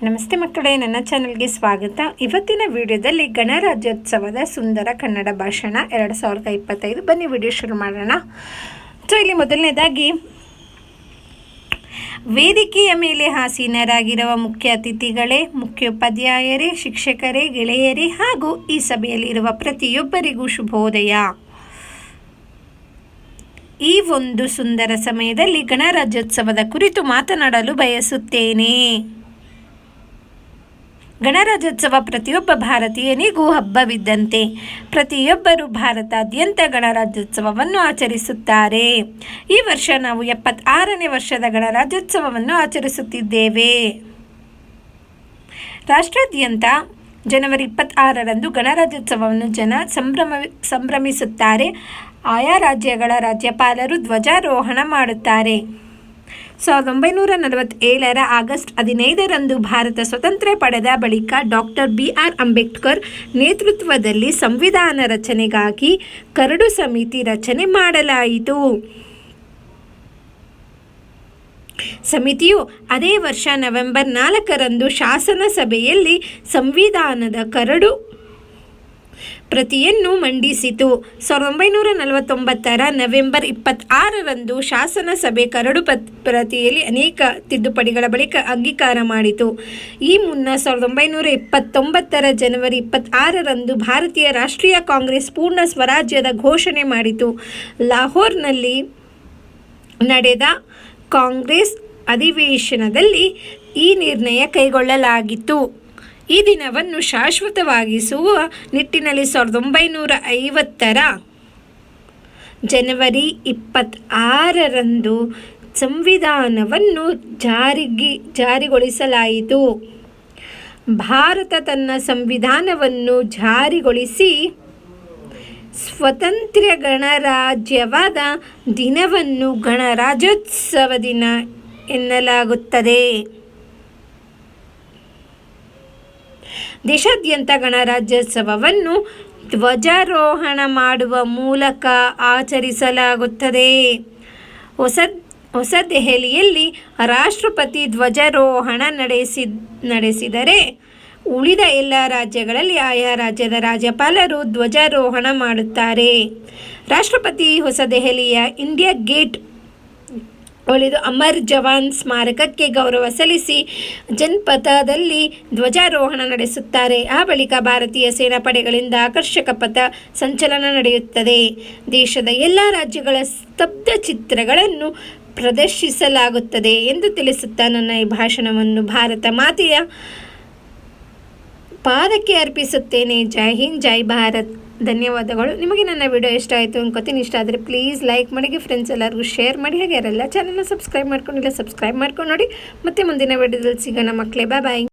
ನಮಸ್ತೆ ಮಕ್ಕಳೇ, ನನ್ನ ಚಾನಲ್ಗೆ ಸ್ವಾಗತ. ಇವತ್ತಿನ ವಿಡಿಯೋದಲ್ಲಿ ಗಣರಾಜ್ಯೋತ್ಸವದ ಸುಂದರ ಕನ್ನಡ ಭಾಷಣ 2025. ಬನ್ನಿ ವಿಡಿಯೋ ಶುರು ಮಾಡೋಣ. ಸೊ ಇಲ್ಲಿ ಮೊದಲನೇದಾಗಿ, ವೇದಿಕೆಯ ಮೇಲೆ ಆಸೀನರಾಗಿರುವ ಮುಖ್ಯ ಅತಿಥಿಗಳೇ, ಮುಖ್ಯೋಪಾಧ್ಯಾಯರೇ, ಶಿಕ್ಷಕರೇ, ಗೆಳೆಯರೇ ಹಾಗೂ ಈ ಸಭೆಯಲ್ಲಿರುವ ಪ್ರತಿಯೊಬ್ಬರಿಗೂ ಶುಭೋದಯ. ಈ ಒಂದು ಸುಂದರ ಸಮಯದಲ್ಲಿ ಗಣರಾಜ್ಯೋತ್ಸವದ ಕುರಿತು ಮಾತನಾಡಲು ಬಯಸುತ್ತೇನೆ. ಗಣರಾಜ್ಯೋತ್ಸವ ಪ್ರತಿಯೊಬ್ಬ ಭಾರತೀಯನಿಗೂ ಹಬ್ಬವಿದ್ದಂತೆ. ಪ್ರತಿಯೊಬ್ಬರು ಭಾರತಾದ್ಯಂತ ಗಣರಾಜ್ಯೋತ್ಸವವನ್ನು ಆಚರಿಸುತ್ತಾರೆ. ಈ ವರ್ಷ ನಾವು 76ನೇ ವರ್ಷದ ಗಣರಾಜ್ಯೋತ್ಸವವನ್ನು ಆಚರಿಸುತ್ತಿದ್ದೇವೆ. ರಾಷ್ಟ್ರಾದ್ಯಂತ ಜನವರಿ 26ರಂದು ಗಣರಾಜ್ಯೋತ್ಸವವನ್ನು ಸಂಭ್ರಮಿಸುತ್ತಾರೆ. ಆಯಾ ರಾಜ್ಯಗಳ ರಾಜ್ಯಪಾಲರು ಧ್ವಜಾರೋಹಣ ಮಾಡುತ್ತಾರೆ. 1947ರ ಆಗಸ್ಟ್ 15ರಂದು ಭಾರತ ಸ್ವತಂತ್ರ ಪಡೆದ ಬಳಿಕ ಡಾಕ್ಟರ್ BR ಅಂಬೇಡ್ಕರ್ ನೇತೃತ್ವದಲ್ಲಿ ಸಂವಿಧಾನ ರಚನೆಗಾಗಿ ಕರಡು ಸಮಿತಿ ರಚನೆ ಮಾಡಲಾಯಿತು. ಸಮಿತಿಯು ಅದೇ ವರ್ಷ ನವೆಂಬರ್ 4ರಂದು ಶಾಸನ ಸಭೆಯಲ್ಲಿ ಸಂವಿಧಾನದ ಕರಡು ಪ್ರತಿಯನ್ನು ಮಂಡಿಸಿತು. 1949ರ ನವೆಂಬರ್ 26ರಂದು ಶಾಸನ ಸಭೆ ಕರಡು ಪ್ರತಿಯಲ್ಲಿ ಅನೇಕ ತಿದ್ದುಪಡಿಗಳ ಬಳಿಕ ಅಂಗೀಕಾರ ಮಾಡಿತು. ಈ ಮುನ್ನ 1929ರ ಜನವರಿ 26ರಂದು ಭಾರತೀಯ ರಾಷ್ಟ್ರೀಯ ಕಾಂಗ್ರೆಸ್ ಪೂರ್ಣ ಸ್ವರಾಜ್ಯದ ಘೋಷಣೆ ಮಾಡಿತು. ಲಾಹೋರ್ನಲ್ಲಿ ನಡೆದ ಕಾಂಗ್ರೆಸ್ ಅಧಿವೇಶನದಲ್ಲಿ ಈ ನಿರ್ಣಯ ಕೈಗೊಳ್ಳಲಾಗಿತ್ತು. ಈ ದಿನವನ್ನು ಶಾಶ್ವತವಾಗಿಸುವ ನಿಟ್ಟಿನಲ್ಲಿ 1950ರ ಜನವರಿ 26ರಂದು ಸಂವಿಧಾನವನ್ನು ಜಾರಿಗೊಳಿಸಲಾಯಿತು. ಭಾರತ ತನ್ನ ಸಂವಿಧಾನವನ್ನು ಜಾರಿಗೊಳಿಸಿ ಸ್ವತಂತ್ರ ಗಣರಾಜ್ಯವಾದ ದಿನವನ್ನು ಗಣರಾಜ್ಯೋತ್ಸವ ದಿನ ಎನ್ನಲಾಗುತ್ತದೆ. ದೇಶಾದ್ಯಂತ ಗಣರಾಜ್ಯೋತ್ಸವವನ್ನು ಧ್ವಜಾರೋಹಣ ಮಾಡುವ ಮೂಲಕ ಆಚರಿಸಲಾಗುತ್ತದೆ. ಹೊಸ ದೆಹಲಿಯಲ್ಲಿ ರಾಷ್ಟ್ರಪತಿ ಧ್ವಜಾರೋಹಣ ನಡೆಸಿದರೆ, ಉಳಿದ ಎಲ್ಲ ರಾಜ್ಯಗಳಲ್ಲಿ ಆಯಾ ರಾಜ್ಯದ ರಾಜ್ಯಪಾಲರು ಧ್ವಜಾರೋಹಣ ಮಾಡುತ್ತಾರೆ. ರಾಷ್ಟ್ರಪತಿ ಹೊಸ ದೆಹಲಿಯ ಇಂಡಿಯಾ ಗೇಟ್ ಒಲಿದು ಅಮರ್ ಜವಾನ್ ಸ್ಮಾರಕಕ್ಕೆ ಗೌರವ ಸಲ್ಲಿಸಿ ಜನಪಥದಲ್ಲಿ ಧ್ವಜಾರೋಹಣ ನಡೆಸುತ್ತಾರೆ. ಆ ಬಳಿಕ ಭಾರತೀಯ ಸೇನಾ ಪಡೆಗಳಿಂದ ಆಕರ್ಷಕ ಪಥ ಸಂಚಲನ ನಡೆಯುತ್ತದೆ. ದೇಶದ ಎಲ್ಲ ರಾಜ್ಯಗಳ ಸ್ತಬ್ಧ ಚಿತ್ರಗಳನ್ನು ಪ್ರದರ್ಶಿಸಲಾಗುತ್ತದೆ ಎಂದು ತಿಳಿಸುತ್ತಾ ನನ್ನ ಈ ಭಾಷಣವನ್ನು ಭಾರತ ಮಾತೆಯ ಪಾದಕ್ಕೆ ಅರ್ಪಿಸುತ್ತೇನೆ. ಜೈ ಹಿಂದ್, ಜೈ ಭಾರತ್. ಧನ್ಯವಾದಗಳು. ನಿಮಗೆ ನನ್ನ ವಿಡಿಯೋ ಇಷ್ಟ ಆಯಿತು ಅನ್ಕೋತೀನಿ. ಇಷ್ಟ ಆದರೆ ಪ್ಲೀಸ್ ಲೈಕ್ ಮಾಡಿ, ಫ್ರೆಂಡ್ಸ್ ಎಲ್ಲರಿಗೂ ಶೇರ್ ಮಾಡಿ. ಹಾಗೆ ಯಾರೆಲ್ಲ ಚಾನಲ್ನ ಸಬ್ಸ್ಕ್ರೈಬ್ ಮಾಡ್ಕೊಂಡಿಲ್ಲ ಸಬ್ಸ್ಕ್ರೈಬ್ ಮಾಡ್ಕೊಂಡು ನೋಡಿ. ಮತ್ತೆ ಮುಂದಿನ ವಿಡಿಯೋದಲ್ಲಿ ಸಿಗೋಣ ಮಕ್ಕಳೇ. ಬಾಯ್.